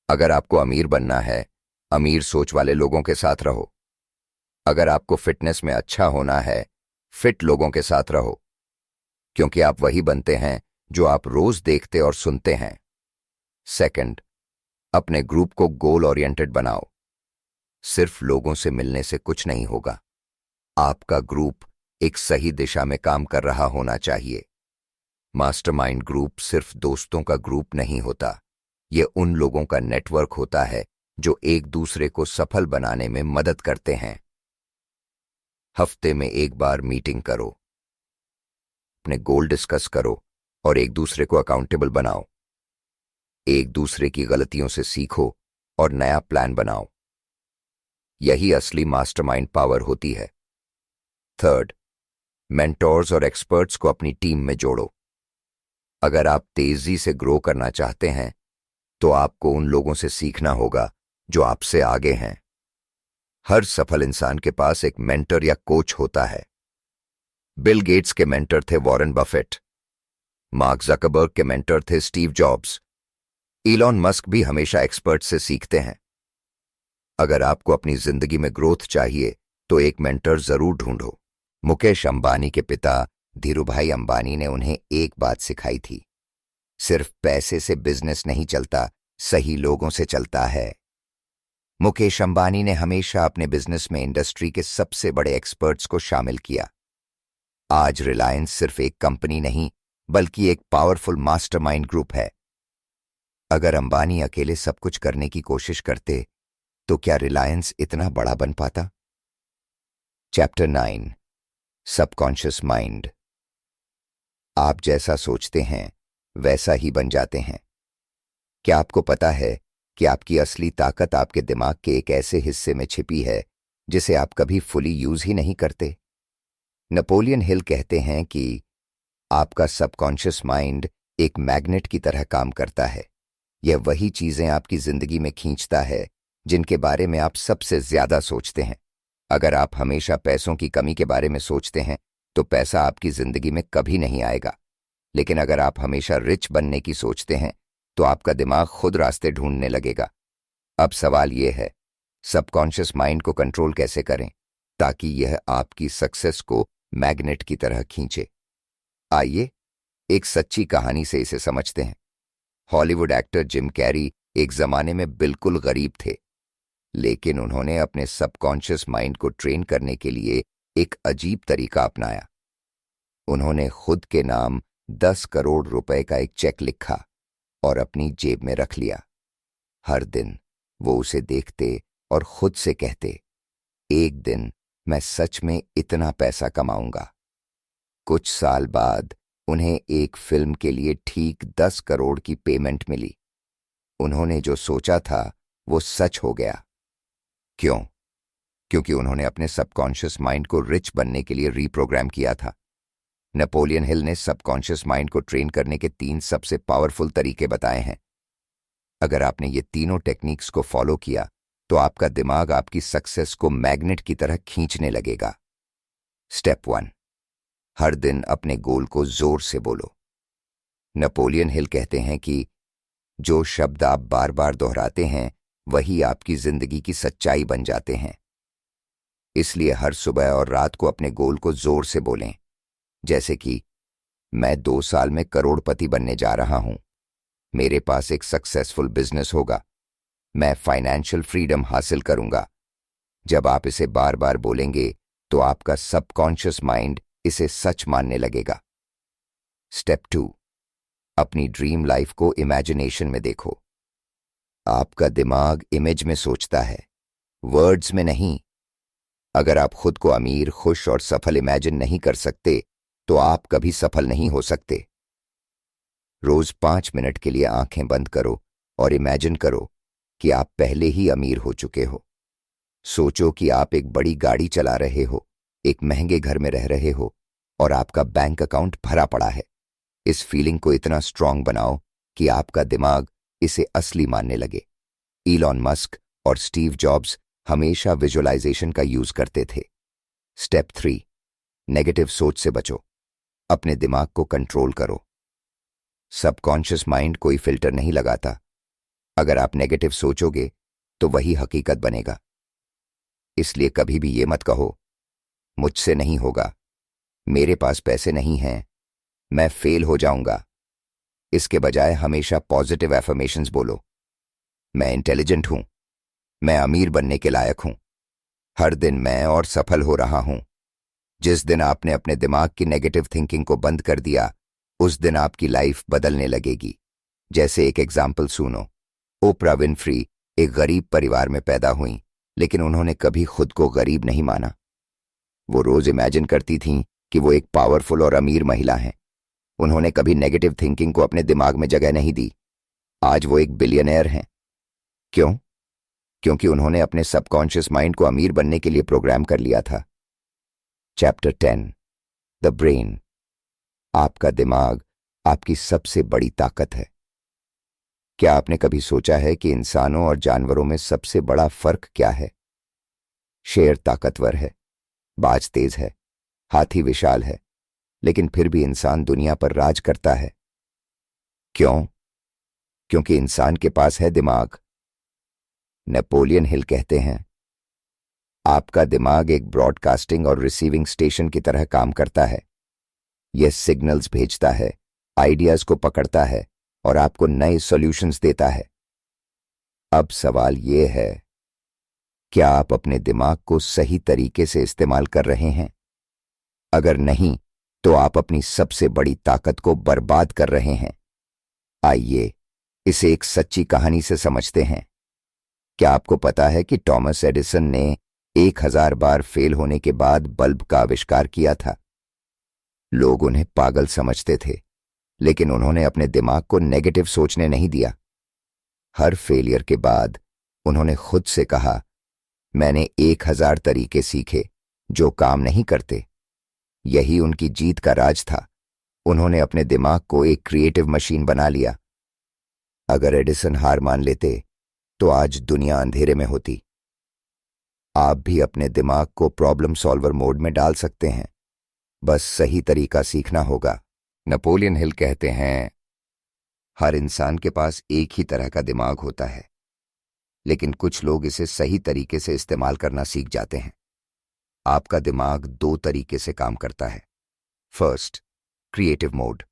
अगर आपको अमीर बनना है, अमीर सोच वाले लोगों के साथ रहो। अगर आपको फिटनेस में अच्छा होना है, फिट लोगों के साथ रहो, क्योंकि आप वही बनते हैं जो आप रोज देखते और सुनते हैं। सेकंड, अपने ग्रुप को गोल ओरिएंटेड बनाओ। सिर्फ लोगों से मिलने से कुछ नहीं होगा। आपका ग्रुप एक सही दिशा में काम कर रहा होना चाहिए। मास्टरमाइंड ग्रुप सिर्फ दोस्तों का ग्रुप नहीं होता, ये उन लोगों का नेटवर्क होता है जो एक दूसरे को सफल बनाने में मदद करते हैं। हफ्ते में एक बार मीटिंग करो, अपने गोल डिस्कस करो और एक दूसरे को अकाउंटेबल बनाओ। एक दूसरे की गलतियों से सीखो और नया प्लान बनाओ। यही असली मास्टरमाइंड पावर होती है। थर्ड, मेंटोर्स और एक्सपर्ट्स को अपनी टीम में जोड़ो। अगर आप तेजी से ग्रो करना चाहते हैं तो आपको उन लोगों से सीखना होगा जो आपसे आगे हैं। हर सफल इंसान के पास एक मेंटर या कोच होता है। बिल गेट्स के मेंटर थे वॉरेन बफेट, मार्क जकरबर्ग के मेंटर थे स्टीव जॉब्स, इलॉन मस्क भी हमेशा एक्सपर्ट से सीखते हैं। अगर आपको अपनी जिंदगी में ग्रोथ चाहिए तो एक मेंटर जरूर ढूंढो। मुकेश अंबानी के पिता धीरूभाई अंबानी ने उन्हें एक बात सिखाई थी, सिर्फ पैसे से बिजनेस नहीं चलता, सही लोगों से चलता है। मुकेश अंबानी ने हमेशा अपने बिजनेस में इंडस्ट्री के सबसे बड़े एक्सपर्ट्स को शामिल किया। आज रिलायंस सिर्फ एक कंपनी नहीं बल्कि एक पावरफुल मास्टरमाइंड ग्रुप है। अगर अंबानी अकेले सब कुछ करने की कोशिश करते तो क्या रिलायंस इतना बड़ा बन पाता? Chapter 9, subconscious mind. आप जैसा सोचते हैं वैसा ही बन जाते हैं। क्या आपको पता है कि आपकी असली ताकत आपके दिमाग के एक ऐसे हिस्से में छिपी है जिसे आप कभी फुली यूज ही नहीं करते? नेपोलियन हिल कहते हैं कि आपका सबकॉन्शियस माइंड एक मैग्नेट की तरह काम करता है। यह वही चीजें आपकी जिंदगी में खींचता है जिनके बारे में आप सबसे ज्यादा सोचते हैं। अगर आप हमेशा पैसों की कमी के बारे में सोचते हैं तो पैसा आपकी जिंदगी में कभी नहीं आएगा। लेकिन अगर आप हमेशा रिच बनने की सोचते हैं तो आपका दिमाग खुद रास्ते ढूंढने लगेगा। अब सवाल यह है, सबकॉन्शियस माइंड को कंट्रोल कैसे करें ताकि यह आपकी सक्सेस को मैग्नेट की तरह खींचे? आइए एक सच्ची कहानी से इसे समझते हैं। हॉलीवुड एक्टर जिम कैरी एक जमाने में बिल्कुल गरीब थे, लेकिन उन्होंने अपने सबकॉन्शियस माइंड को ट्रेन करने के लिए एक अजीब तरीका अपनाया। उन्होंने खुद के नाम 10 करोड़ रुपए का एक चेक लिखा और अपनी जेब में रख लिया। हर दिन वो उसे देखते और खुद से कहते, एक दिन मैं सच में इतना पैसा कमाऊंगा। कुछ साल बाद उन्हें एक फिल्म के लिए ठीक 10 करोड़ की पेमेंट मिली। उन्होंने जो सोचा था वो सच हो गया। क्यों? क्योंकि उन्होंने अपने सबकॉन्शियस माइंड को रिच बनने के लिए रीप्रोग्राम किया था। नेपोलियन हिल ने सबकॉन्शियस माइंड को ट्रेन करने के 3 सबसे पावरफुल तरीके बताए हैं। अगर आपने ये तीनों टेक्निक्स को फॉलो किया तो आपका दिमाग आपकी सक्सेस को मैग्नेट की तरह खींचने लगेगा। स्टेप 1, हर दिन अपने गोल को जोर से बोलो। नेपोलियन हिल कहते हैं कि जो शब्द आप बार बार दोहराते हैं वही आपकी जिंदगी की सच्चाई बन जाते हैं। इसलिए हर सुबह और रात को अपने गोल को जोर से बोलें, जैसे कि मैं 2 साल में करोड़पति बनने जा रहा हूं, मेरे पास एक सक्सेसफुल बिजनेस होगा, मैं फाइनेंशियल फ्रीडम हासिल करूंगा। जब आप इसे बार बार बोलेंगे तो आपका सबकॉन्शियस माइंड इसे सच मानने लगेगा। स्टेप 2, अपनी ड्रीम लाइफ को इमेजिनेशन में देखो। आपका दिमाग इमेज में सोचता है, वर्ड्स में नहीं। अगर आप खुद को अमीर, खुश और सफल इमेजिन नहीं कर सकते तो आप कभी सफल नहीं हो सकते। रोज 5 मिनट के लिए आंखें बंद करो और इमेजिन करो कि आप पहले ही अमीर हो चुके हो। सोचो कि आप एक बड़ी गाड़ी चला रहे हो, एक महंगे घर में रह रहे हो और आपका बैंक अकाउंट भरा पड़ा है। इस फीलिंग को इतना स्ट्रांग बनाओ कि आपका दिमाग इसे असली मानने लगे। इलॉन मस्क और स्टीव जॉब्स हमेशा विजुअलाइजेशन का यूज करते थे। स्टेप 3, नेगेटिव सोच से बचो। अपने दिमाग को कंट्रोल करो। सबकॉन्शियस माइंड कोई फिल्टर नहीं लगाता। अगर आप नेगेटिव सोचोगे तो वही हकीकत बनेगा। इसलिए कभी भी ये मत कहो, मुझसे नहीं होगा, मेरे पास पैसे नहीं हैं, मैं फेल हो जाऊंगा। इसके बजाय हमेशा पॉजिटिव एफर्मेशंस बोलो। मैं इंटेलिजेंट हूं, मैं अमीर बनने के लायक हूं, हर दिन मैं और सफल हो रहा हूं। जिस दिन आपने अपने दिमाग की नेगेटिव थिंकिंग को बंद कर दिया, उस दिन आपकी लाइफ बदलने लगेगी। जैसे एक एग्जाम्पल सुनो। ओपरा विनफ्री एक गरीब परिवार में पैदा हुई, लेकिन उन्होंने कभी खुद को गरीब नहीं माना। वो रोज इमेजिन करती थीं कि वो एक पावरफुल और अमीर महिला हैं। उन्होंने कभी नेगेटिव थिंकिंग को अपने दिमाग में जगह नहीं दी। आज वो एक बिलियनर हैं। क्यों? क्योंकि उन्होंने अपने सबकॉन्शियस माइंड को अमीर बनने के लिए प्रोग्राम कर लिया था। Chapter 10 the brain. आपका दिमाग आपकी सबसे बड़ी ताकत है। क्या आपने कभी सोचा है कि इंसानों और जानवरों में सबसे बड़ा फर्क क्या है? शेर ताकतवर है, बाज तेज है, हाथी विशाल है, लेकिन फिर भी इंसान दुनिया पर राज करता है। क्यों? क्योंकि इंसान के पास है दिमाग। नेपोलियन हिल कहते हैं, आपका दिमाग एक ब्रॉडकास्टिंग और रिसीविंग स्टेशन की तरह काम करता है। यह सिग्नल्स भेजता है, आइडियाज को पकड़ता है और आपको नए सॉल्यूशंस देता है। अब सवाल यह है, क्या आप अपने दिमाग को सही तरीके से इस्तेमाल कर रहे हैं? अगर नहीं, तो आप अपनी सबसे बड़ी ताकत को बर्बाद कर रहे हैं। आइए इसे एक सच्ची कहानी से समझते हैं। क्या आपको पता है कि टॉमस एडिसन ने 1000 बार फेल होने के बाद बल्ब का आविष्कार किया था? लोग उन्हें पागल समझते थे, लेकिन उन्होंने अपने दिमाग को नेगेटिव सोचने नहीं दिया। हर फेलियर के बाद उन्होंने खुद से कहा, मैंने 1000 तरीके सीखे जो काम नहीं करते। यही उनकी जीत का राज था। उन्होंने अपने दिमाग को एक क्रिएटिव मशीन बना लिया। अगर एडिसन हार मान लेते तो आज दुनिया अंधेरे में होती। आप भी अपने दिमाग को प्रॉब्लम सॉल्वर मोड में डाल सकते हैं, बस सही तरीका सीखना होगा। नेपोलियन हिल कहते हैं, हर इंसान के पास एक ही तरह का दिमाग होता है, लेकिन कुछ लोग इसे सही तरीके से इस्तेमाल करना सीख जाते हैं। आपका दिमाग 2 तरीके से काम करता है। फर्स्ट, क्रिएटिव मोड,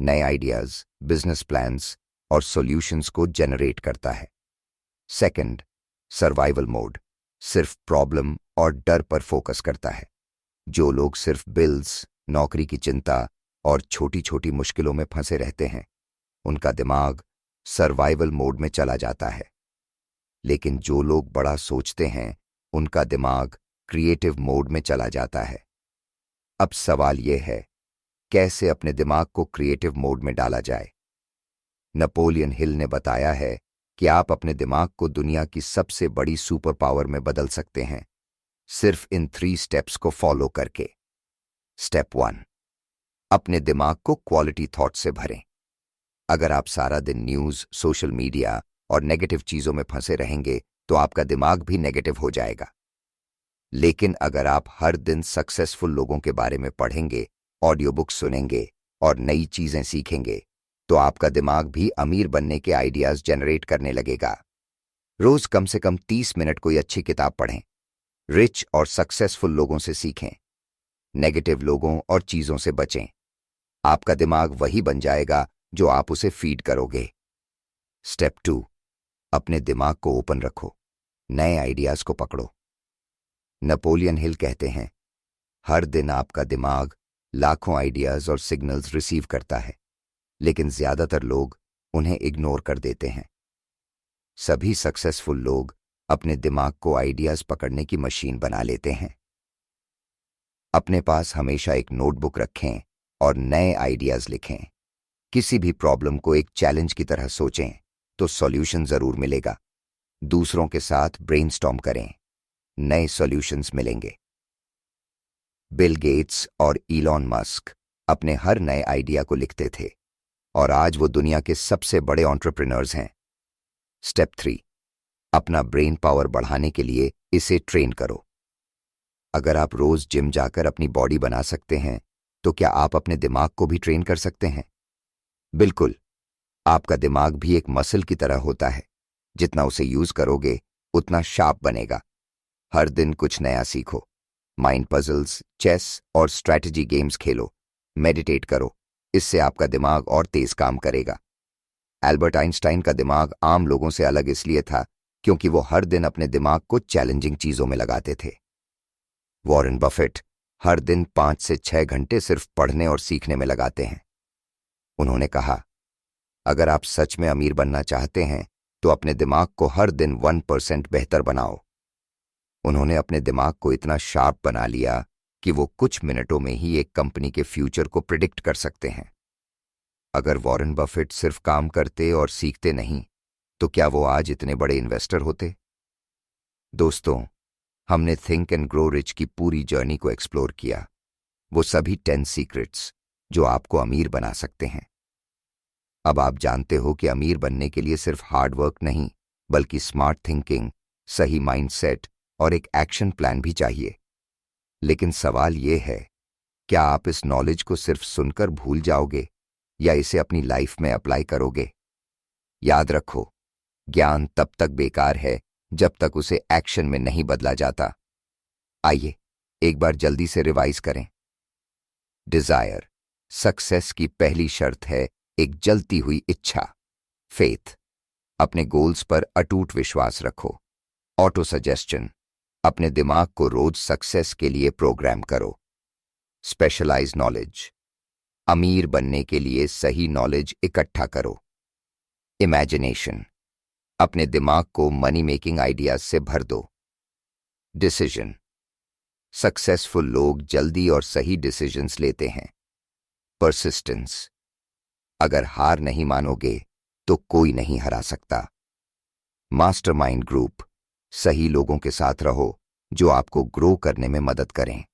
नए आइडियाज, बिजनेस प्लान्स और सॉल्यूशंस को जनरेट करता है। सेकंड, सर्वाइवल मोड, सिर्फ प्रॉब्लम और डर पर फोकस करता है। जो लोग सिर्फ बिल्स, नौकरी की चिंता और छोटी छोटी मुश्किलों में फंसे रहते हैं, उनका दिमाग सर्वाइवल मोड में चला जाता है। लेकिन जो लोग बड़ा सोचते हैं, उनका दिमाग क्रिएटिव मोड में चला जाता है। अब सवाल यह है, कैसे अपने दिमाग को क्रिएटिव मोड में डाला जाए? नेपोलियन हिल ने बताया है कि आप अपने दिमाग को दुनिया की सबसे बड़ी सुपर पावर में बदल सकते हैं, सिर्फ इन 3 स्टेप्स को फॉलो करके। स्टेप 1, अपने दिमाग को क्वालिटी थॉट से भरें। अगर आप सारा दिन न्यूज़, सोशल मीडिया और नेगेटिव चीजों में फंसे रहेंगे, तो आपका दिमाग भी नेगेटिव हो जाएगा। लेकिन अगर आप हर दिन सक्सेसफुल लोगों के बारे में पढ़ेंगे, ऑडियो बुक सुनेंगे और नई चीजें सीखेंगे, तो आपका दिमाग भी अमीर बनने के आइडियाज जनरेट करने लगेगा। रोज कम से कम 30 मिनट कोई अच्छी किताब पढ़ें, रिच और सक्सेसफुल लोगों से सीखें, नेगेटिव लोगों और चीजों से बचें। आपका दिमाग वही बन जाएगा जो आप उसे फीड करोगे। स्टेप 2, अपने दिमाग को ओपन रखो, नए आइडियाज को पकड़ो। नेपोलियन हिल कहते हैं, हर दिन आपका दिमाग लाखों आइडियाज और सिग्नल्स रिसीव करता है, लेकिन ज्यादातर लोग उन्हें इग्नोर कर देते हैं। सभी सक्सेसफुल लोग अपने दिमाग को आइडियाज पकड़ने की मशीन बना लेते हैं। अपने पास हमेशा एक नोटबुक रखें और नए आइडियाज लिखें। किसी भी प्रॉब्लम को एक चैलेंज की तरह सोचें तो सॉल्यूशन जरूर मिलेगा। दूसरों के साथ ब्रेनस्टॉर्म करें, नए सॉल्यूशंस मिलेंगे। बिल गेट्स और इलॉन मस्क अपने हर नए आइडिया को लिखते थे और आज वो दुनिया के सबसे बड़े एंटरप्रेन्योर्स हैं। स्टेप 3, अपना ब्रेन पावर बढ़ाने के लिए इसे ट्रेन करो। अगर आप रोज जिम जाकर अपनी बॉडी बना सकते हैं, तो क्या आप अपने दिमाग को भी ट्रेन कर सकते हैं? बिल्कुल। आपका दिमाग भी एक मसल की तरह होता है। जितना उसे यूज करोगे, उतना शार्प बनेगा। हर दिन कुछ नया सीखो, माइंड पजल्स, चेस और स्ट्रैटेजी गेम्स खेलो, मेडिटेट करो। इससे आपका दिमाग और तेज काम करेगा। एल्बर्ट आइंस्टाइन का दिमाग आम लोगों से अलग इसलिए था क्योंकि वो हर दिन अपने दिमाग को चैलेंजिंग चीजों में लगाते थे। वॉरेन बफेट हर दिन 5 से 6 घंटे सिर्फ पढ़ने और सीखने में लगाते हैं। उन्होंने कहा, अगर आप सच में अमीर बनना चाहते हैं तो अपने दिमाग को हर दिन 1% बेहतर बनाओ। उन्होंने अपने दिमाग को इतना शार्प बना लिया कि वो कुछ मिनटों में ही एक कंपनी के फ्यूचर को प्रिडिक्ट कर सकते हैं। अगर वॉरेन बफेट सिर्फ काम करते और सीखते नहीं तो क्या वो आज इतने बड़े इन्वेस्टर होते? दोस्तों, हमने थिंक एंड ग्रो रिच की पूरी जर्नी को एक्सप्लोर किया, वो सभी 10 सीक्रेट्स जो आपको अमीर बना सकते हैं। अब आप जानते हो कि अमीर बनने के लिए सिर्फ हार्ड वर्क नहीं, बल्कि स्मार्ट थिंकिंग, सही माइंडसेट और एक एक्शन प्लान भी चाहिए। लेकिन सवाल यह है, क्या आप इस नॉलेज को सिर्फ सुनकर भूल जाओगे या इसे अपनी लाइफ में अप्लाई करोगे? याद रखो, ज्ञान तब तक बेकार है जब तक उसे एक्शन में नहीं बदला जाता। आइए एक बार जल्दी से रिवाइज करें। डिजायर, सक्सेस की पहली शर्त है एक जलती हुई इच्छा। फेथ, अपने गोल्स पर अटूट विश्वास रखो। ऑटो सजेशन, अपने दिमाग को रोज सक्सेस के लिए प्रोग्राम करो। स्पेशलाइज नॉलेज, अमीर बनने के लिए सही नॉलेज इकट्ठा करो। इमेजिनेशन, अपने दिमाग को मनी मेकिंग आइडियाज से भर दो। डिसीजन, सक्सेसफुल लोग जल्दी और सही डिसीजंस लेते हैं। परसिस्टेंस, अगर हार नहीं मानोगे तो कोई नहीं हरा सकता। मास्टरमाइंड ग्रुप, सही लोगों के साथ रहो जो आपको ग्रो करने में मदद करें।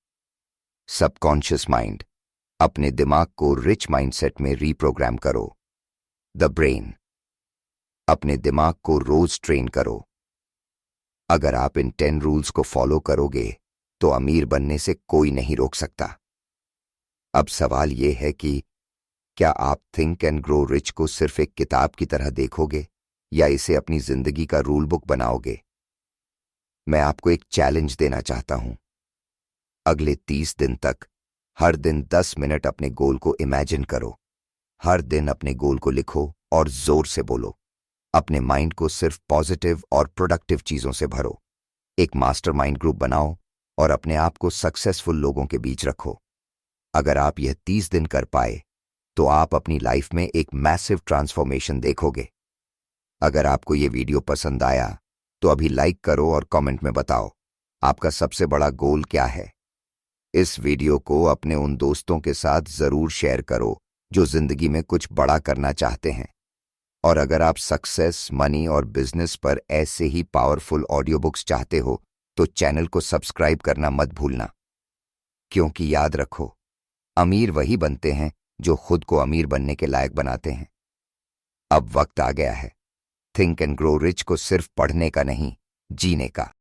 सबकॉन्शियस माइंड, अपने दिमाग को रिच माइंडसेट में रीप्रोग्राम करो। द ब्रेन, अपने दिमाग को रोज ट्रेन करो। अगर आप इन 10 रूल्स को फॉलो करोगे तो अमीर बनने से कोई नहीं रोक सकता। अब सवाल यह है कि क्या आप थिंक एंड ग्रो रिच को सिर्फ एक किताब की तरह देखोगे या इसे अपनी जिंदगी का रूल बुक बनाओगे? मैं आपको एक चैलेंज देना चाहता हूं। अगले 30 दिन तक हर दिन 10 मिनट अपने गोल को इमेजिन करो। हर दिन अपने गोल को लिखो और जोर से बोलो। अपने माइंड को सिर्फ पॉजिटिव और प्रोडक्टिव चीजों से भरो। एक मास्टरमाइंड ग्रुप बनाओ और अपने आप को सक्सेसफुल लोगों के बीच रखो। अगर आप यह 30 दिन कर पाए तो आप अपनी लाइफ में एक मैसिव ट्रांसफॉर्मेशन देखोगे। अगर आपको यह वीडियो पसंद आया तो अभी लाइक करो और कमेंट में बताओ आपका सबसे बड़ा गोल क्या है। इस वीडियो को अपने उन दोस्तों के साथ जरूर शेयर करो जो जिंदगी में कुछ बड़ा करना चाहते हैं। और अगर आप सक्सेस, मनी और बिजनेस पर ऐसे ही पावरफुल ऑडियो बुक्स चाहते हो तो चैनल को सब्सक्राइब करना मत भूलना। क्योंकि याद रखो, अमीर वही बनते हैं जो खुद को अमीर बनने के लायक बनाते हैं। अब वक्त आ गया है थिंक एंड ग्रो रिच को सिर्फ पढ़ने का नहीं, जीने का।